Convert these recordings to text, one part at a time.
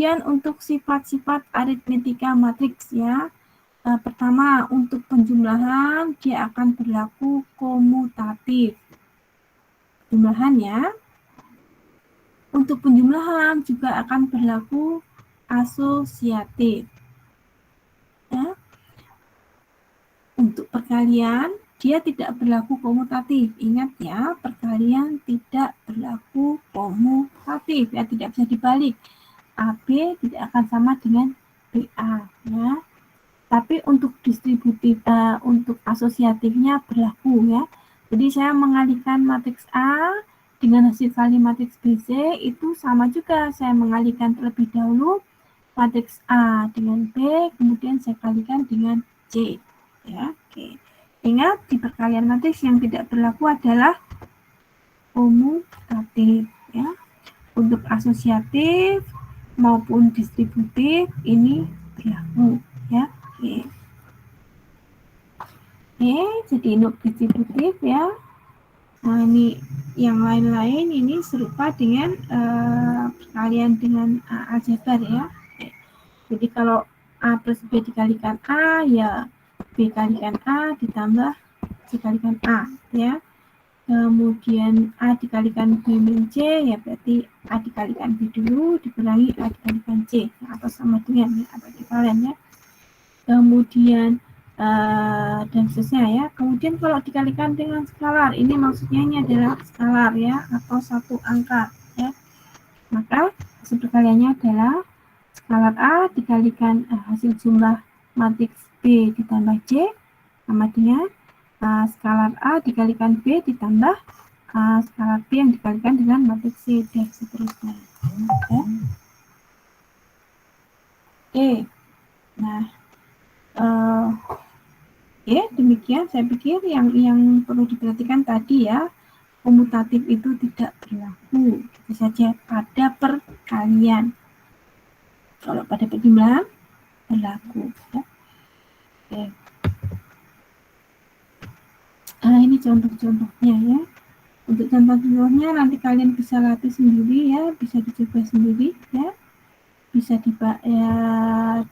Kemudian untuk sifat-sifat aritmetika matriks ya. Pertama, untuk penjumlahan dia akan berlaku komutatif. Jumlahan ya. Untuk penjumlahan juga akan berlaku asosiatif. Ya. Untuk perkalian dia tidak berlaku komutatif. Ingat ya, perkalian tidak berlaku komutatif ya, tidak bisa dibalik. AB tidak akan sama dengan BA ya. Tapi untuk distributif, untuk asosiatifnya berlaku ya. Jadi saya mengalihkan matriks A dengan hasil kali matriks BC itu sama juga. Saya mengalihkan terlebih dahulu matriks A dengan B, kemudian saya kalikan dengan C. Ya, oke. Ingat di perkalian matriks yang tidak berlaku adalah komutatif ya. Untuk asosiatif maupun distributif ini berlaku ya. Oke. Jadi untuk distributif ya. Nah, ini yang lain-lain ini serupa dengan perkalian dengan aljabar ya. Jadi kalau A plus B dikalikan A ya B kalikan A ditambah C kalikan A ya. Kemudian A dikalikan B min C ya berarti A dikalikan B dulu dikurangi A dikalikan C ya, atau sama dengan ya, atau ekivalen ya. Kemudian dan seterusnya ya. Kemudian kalau dikalikan dengan skalar, ini maksudnya ini adalah skalar ya atau satu angka ya. Maka hasil perkaliannya adalah skalar A dikalikan hasil jumlah matriks B ditambah C sama dengan skalar A dikalikan B ditambah skalar B yang dikalikan dengan matriks C dan seterusnya. Oke. Nah, demikian saya pikir yang perlu diperhatikan tadi ya. Komutatif itu tidak berlaku, itu saja pada perkalian. Kalau pada penjumlahan berlaku. Ya. Oke. Ini contoh-contohnya ya. Untuk contoh-contohnya nanti kalian bisa latih sendiri ya, bisa dicoba sendiri ya, bisa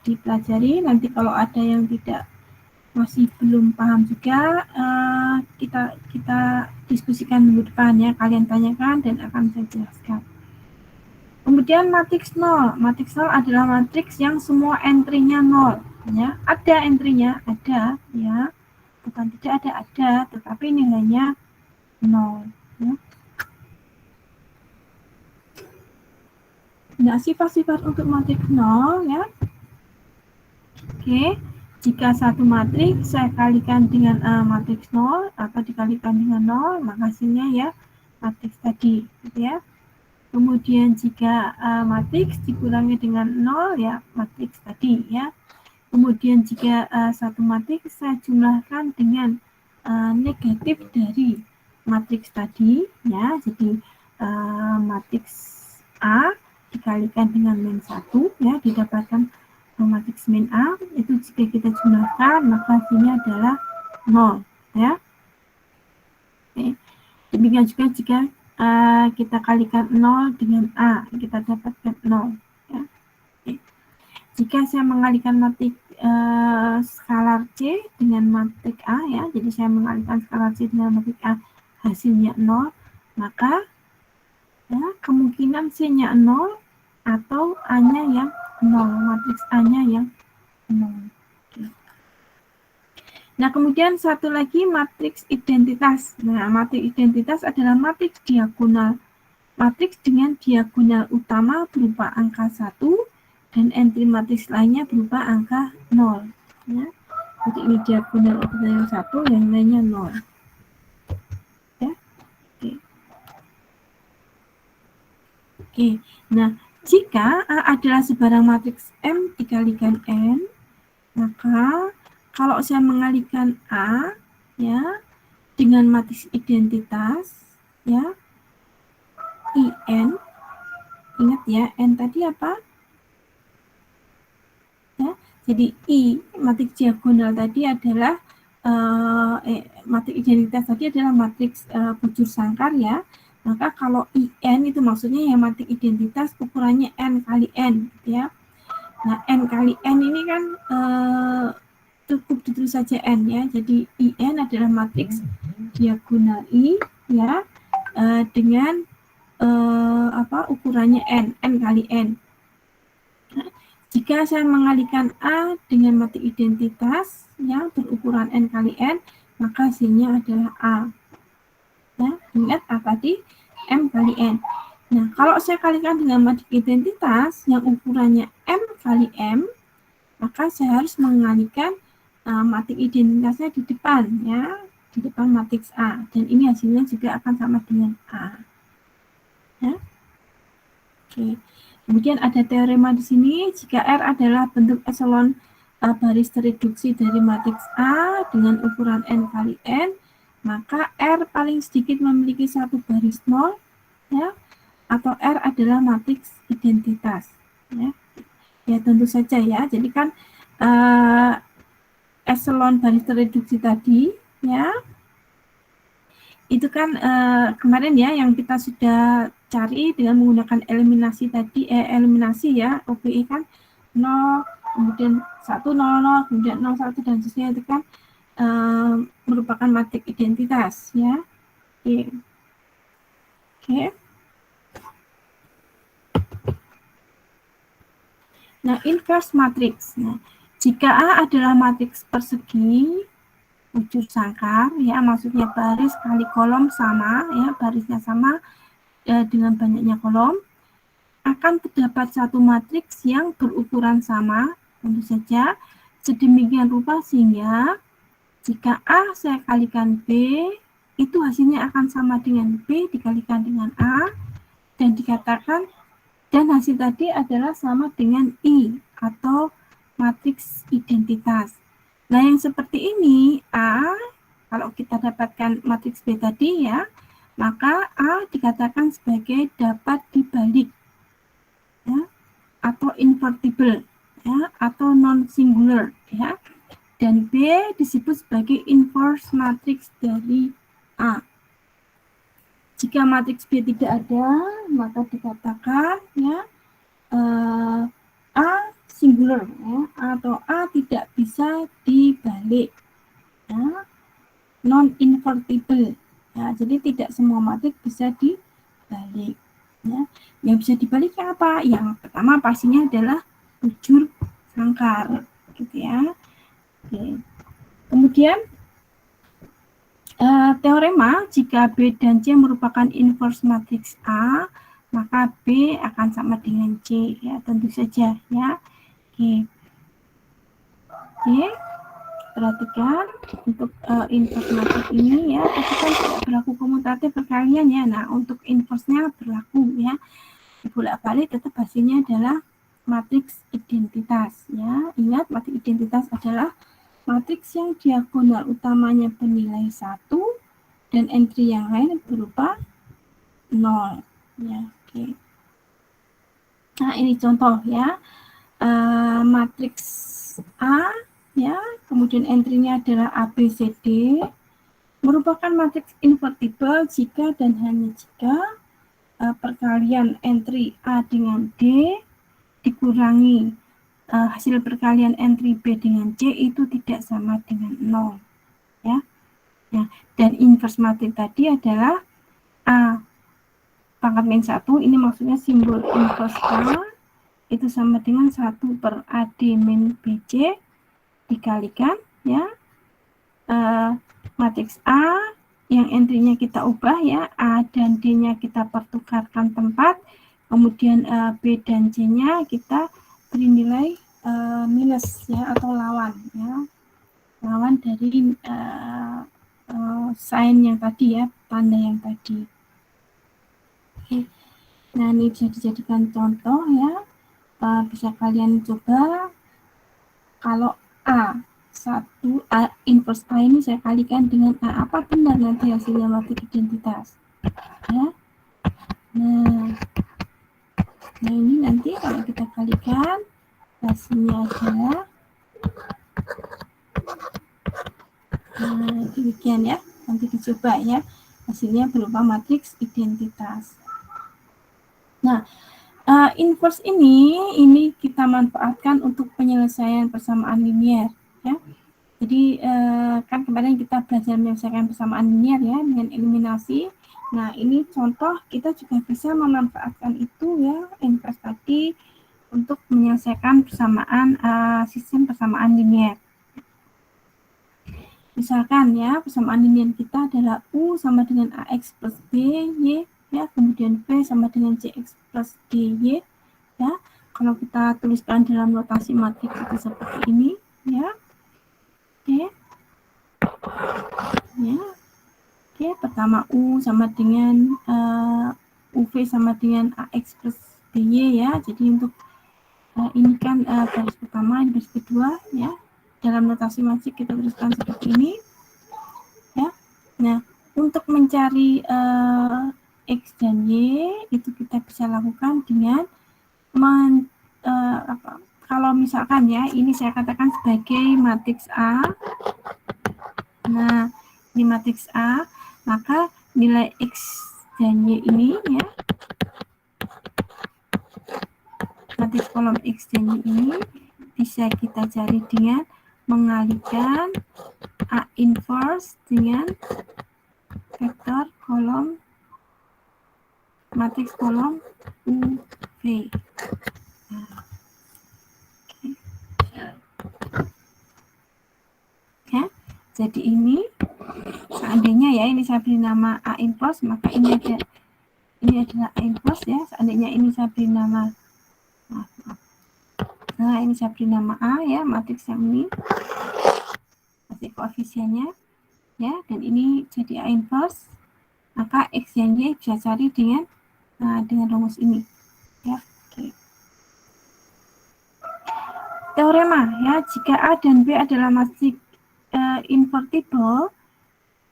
dipelajari. Nanti kalau ada yang tidak masih belum paham juga, kita diskusikan minggu depan ya, kalian tanyakan dan akan saya jelaskan. Kemudian matriks 0. Matriks 0 adalah matriks yang semua entry-nya 0 ya. Ada entry-nya, ada ya. Bukan tidak ada, tetapi nilainya 0 ya. Nah, sifat-sifat untuk matriks 0 ya. Oke. Jika satu matriks saya kalikan dengan matriks 0 atau dikalikan dengan 0, maka hasilnya ya matriks tadi gitu ya. Kemudian jika matriks dikurangi dengan 0 ya matriks tadi ya. Kemudian jika satu matriks saya jumlahkan dengan negatif dari matriks tadi ya. Jadi matriks A dikalikan dengan min 1 ya, didapatkan matriks min A. Itu jika kita jumlahkan maka hasilnya adalah 0 ya. Oke. Demikian juga jika kita kalikan 0 dengan A, kita dapatkan 0 ya. Oke. Jika saya mengalikan matriks skalar C dengan matriks A ya, jadi saya mengalikan skalar C dengan matriks A, hasilnya 0, maka ya, kemungkinan C-nya 0 atau A-nya yang 0, matriks A-nya yang 0. Oke. Nah, kemudian satu lagi matriks identitas. Nah, matriks identitas adalah matriks diagonal. Matriks dengan diagonal utama berupa angka 1 dan entry matriks lainnya berupa angka 0. Ya. Jadi ini diagonal utama yang 1, yang lainnya 0. Ya. Oke. Oke. Nah, jika A adalah sebarang matriks M dikalikan N, maka kalau saya mengalihkan A ya dengan matriks identitas ya IN, ingat ya N tadi apa ya, jadi I matriks diagonal tadi adalah matriks identitas tadi adalah matriks bujur sangkar ya. Maka kalau IN itu maksudnya ya matrik identitas ukurannya N kali N, gitu ya. Nah, N kali N ini kan cukup ditulis saja N ya. Jadi IN adalah matriks diagonal I ya dengan ukurannya N kali N. Nah, jika saya mengalihkan A dengan matrik identitas yang berukuran N kali N, maka hasilnya adalah A. Ya, ingat A tadi M kali N. Nah, kalau saya kalikan dengan matrik identitas yang ukurannya M kali M, maka saya harus mengalihkan matrik identitasnya di depan, ya, di depan matriks A. Dan ini hasilnya juga akan sama dengan A. Ya. Oke. Kemudian ada teorema di sini, jika R adalah bentuk echelon baris tereduksi dari matriks A dengan ukuran N kali N, maka R paling sedikit memiliki satu baris nol, ya, atau R adalah matriks identitas. Ya, ya tentu saja ya. Jadi kan echelon baris tereduksi tadi, ya, itu kan kemarin ya yang kita sudah cari dengan menggunakan eliminasi tadi, eliminasi ya, OBE kan 0, kemudian 1, 0, 0, kemudian 0, 1, dan seterusnya itu kan merupakan matrik identitas ya. Oke. Oke. Nah, inverse matrix. Nah, jika A adalah matriks persegi ujur sangkar, ya, maksudnya baris kali kolom sama, ya, barisnya sama dengan banyaknya kolom, akan terdapat satu matriks yang berukuran sama, tentu saja, sedemikian rupa sehingga jika A saya kalikan B, itu hasilnya akan sama dengan B dikalikan dengan A, dan dikatakan dan hasil tadi adalah sama dengan I atau matriks identitas. Nah, yang seperti ini A, kalau kita dapatkan matriks B tadi ya, maka A dikatakan sebagai dapat dibalik ya, atau invertible ya, atau non singular ya. Dan B disebut sebagai inverse matrix dari A. Jika matriks B tidak ada, maka dikatakan ya A singular ya, atau A tidak bisa dibalik ya, non invertible ya. Jadi tidak semua matriks bisa dibalik ya. Yang bisa dibalik apa? Yang pertama pastinya adalah ujur sangkar gitu ya. Oke. Kemudian teorema jika B dan C merupakan inverse matriks A, maka B akan sama dengan C ya, tentu saja ya. Oke. Oke. Perhatikan untuk inverse matriks ini ya, tapi kan tidak berlaku komutatif perkalian ya. Nah, untuk inverse-nya berlaku ya. Bolak-balik tetap hasilnya adalah matriks identitas ya. Ingat, matriks identitas adalah matriks yang diagonal utamanya bernilai 1 dan entry yang lain berupa 0 ya. Oke. Nah, ini contoh ya. Matriks A ya, kemudian entry-nya adalah ABCD, merupakan matriks invertible jika dan hanya jika perkalian entry A dengan D dikurangi hasil perkalian entry B dengan C itu tidak sama dengan 0 ya. Ya, dan inverse matriks tadi adalah A pangkat min 1, ini maksudnya simbol inverse A itu sama dengan 1 per AD min BC dikalikan ya matriks A yang entry-nya kita ubah ya, A dan D-nya kita pertukarkan tempat, kemudian B dan C-nya kita beri nilai minus ya, atau lawan ya, lawan dari sign yang tadi ya, tanda yang tadi. Oke. Nah, ini bisa dijadikan contoh ya, bisa kalian coba. Kalau A inverse A ini saya kalikan dengan A, apa benar nanti hasilnya matrik identitas ya. Nah ini nanti kalau kita kalikan hasilnya adalah demikian ya, nanti dicoba ya. hasilnya berupa matriks identitas. Nah, inverse ini kita manfaatkan untuk penyelesaian persamaan linier, ya. Jadi kan kemarin kita belajar menyelesaikan persamaan linier ya dengan eliminasi. Nah, ini contoh kita juga bisa memanfaatkan itu ya, inverse tadi untuk menyelesaikan persamaan sistem persamaan linier. Misalkan ya, persamaan linier kita adalah U sama dengan AX plus BY, ya, kemudian P sama dengan CX plus DY, ya. Kalau kita tuliskan dalam notasi matriks itu seperti ini, ya. Oke. Ya. Oke, pertama U sama dengan UV sama dengan AX plus BY ya. Jadi untuk ini kan baris pertama, ini baris kedua ya. Dalam notasi matriks kita tuliskan seperti ini. Ya. Nah, untuk mencari X dan Y itu kita bisa lakukan dengan kalau misalkan ya, ini saya katakan sebagai matriks A. Nah, ini matriks A, maka nilai X dan Y ini ya, matriks kolom X dan Y ini bisa kita cari dengan mengalihkan A inverse dengan vektor kolom matriks kolom UV. Nah, ya, jadi ini seandainya ya ini saya beri nama A inverse, maka ini adalah A inverse ya. Seandainya ini saya beri nama nah ini saya beri nama A ya, matriks yang ini matriks koefisiennya ya, dan ini jadi A inverse, maka X dan Y bisa cari dengan rumus ini ya. Oke. Teorema ya, jika A dan B adalah matriks invertible,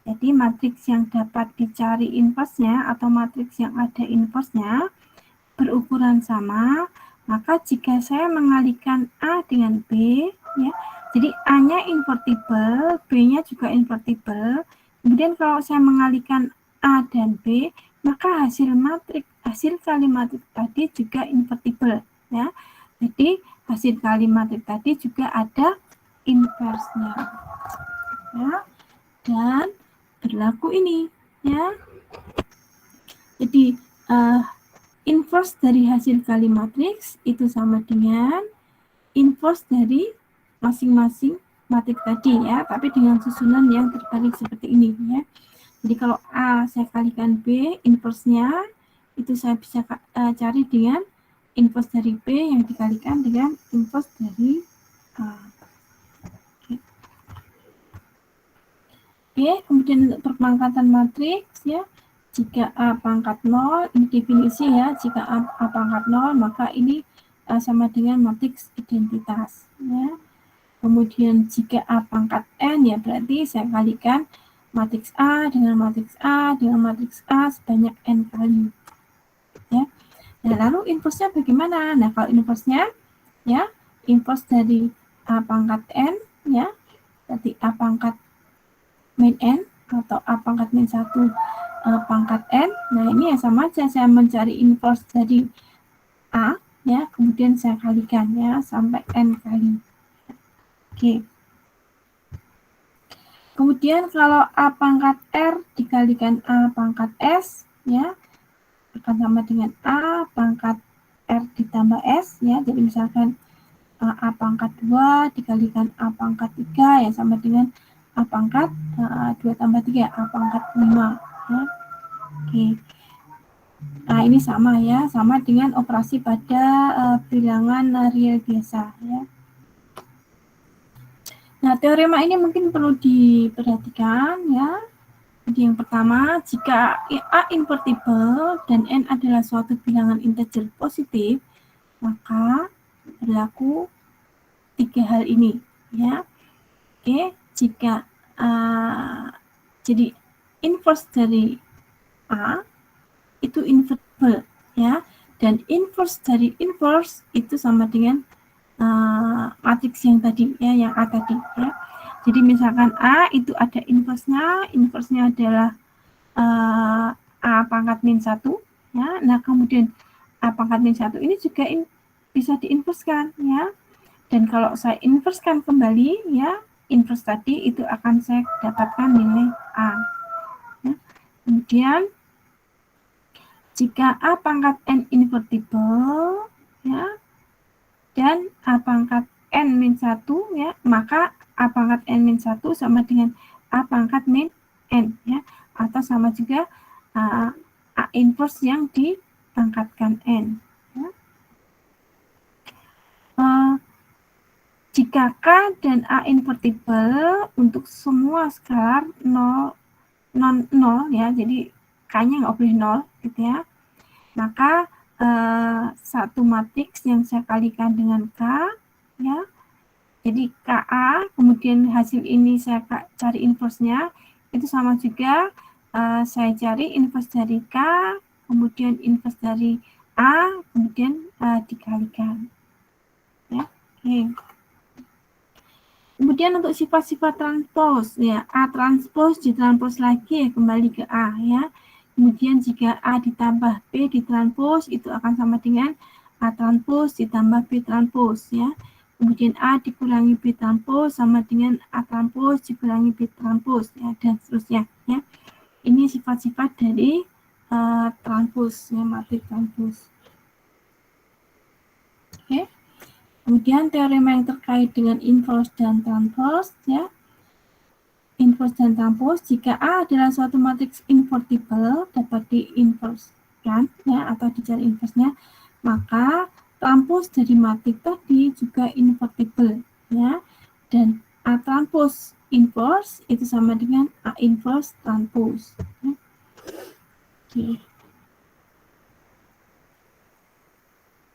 jadi matriks yang dapat dicari inverse-nya atau matriks yang ada inverse-nya berukuran sama, maka jika saya mengalihkan A dengan B, ya, jadi A-nya invertible, B-nya juga invertible. Kemudian kalau saya mengalihkan A dan B, maka hasil kali matriks tadi juga invertible, ya. Jadi hasil kali matriks tadi juga ada inverse-nya, ya. Dan berlaku ini, ya. Jadi inverse dari hasil kali matriks itu sama dengan inverse dari masing-masing matriks tadi ya, tapi dengan susunan yang terbalik seperti ini ya. Jadi kalau A saya kalikan B, inverse-nya itu saya bisa cari dengan inverse dari B yang dikalikan dengan inverse dari A. Oke, kemudian untuk perpangkatan matriks ya, jika A pangkat 0, ini definisi ya, jika A pangkat 0, maka ini sama dengan matriks identitas ya. Kemudian jika A pangkat N ya berarti saya kalikan matriks A dengan matriks A dengan matriks A sebanyak N kali ya. Nah, lalu inverse-nya bagaimana? Nah, kalau inverse-nya ya, inverse dari A pangkat N ya, berarti A pangkat min N atau A pangkat min 1 pangkat N. Nah, ini ya sama aja, saya mencari inverse dari A ya, kemudian saya kalikan ya sampai N kali. Oke. Kemudian kalau A pangkat R dikalikan A pangkat S ya, akan sama dengan A pangkat R ditambah S ya. Jadi misalkan A pangkat 2 dikalikan A pangkat 3 ya sama dengan A pangkat 2 tambah 3, A pangkat 5 ya. Oke. Nah, ini sama ya, sama dengan operasi pada bilangan real biasa ya. Nah, teorema ini mungkin perlu diperhatikan ya. Jadi yang pertama, jika A invertible dan N adalah suatu bilangan integer positif, maka berlaku 3 hal ini ya. Oke, jika jadi inverse dari A itu invertible ya, dan inverse dari inverse itu sama dengan matriks yang tadi ya, yang A tadi ya. Jadi misalkan A itu ada inverse-nya adalah A pangkat min 1 ya. Nah, kemudian A pangkat min 1 ini juga bisa diinverskan ya. Dan kalau saya inverskan kembali ya, inverse tadi itu akan saya dapatkan nilai A. Ya. Kemudian jika A pangkat n invertible ya, dan A pangkat n min 1 ya, maka A pangkat n min 1 sama dengan A pangkat min n ya, atau sama juga A inverse yang dipangkatkan n ya. Jika K dan A invertible untuk semua skalar non-0 ya, jadi K-nya nggak boleh 0 gitu ya, maka satu matriks yang saya kalikan dengan K ya, jadi KA, kemudian hasil ini saya cari inverse-nya, itu sama juga saya cari inverse dari K, kemudian inverse dari A, kemudian dikalikan ya. Oke. Kemudian untuk sifat-sifat transpose ya, A transpose ditranspose lagi ya, kembali ke A ya. Kemudian jika A ditambah B ditranspose itu akan sama dengan A transpose ditambah B transpose ya. Kemudian A dikurangi B transpose sama dengan A transpose dikurangi B transpose ya, dan seterusnya ya. Ini sifat-sifat dari transpose ya, matriks transpose. Oke. Kemudian teorema yang terkait dengan inverse dan transpose ya. Inverse dan transpose, jika A adalah suatu matriks invertible dapat diinverskan ya, atau dicari inverse-nya, maka transpose dari matriks tadi juga invertible ya, dan A transpose inverse itu sama dengan A inverse transpose ya. Oke.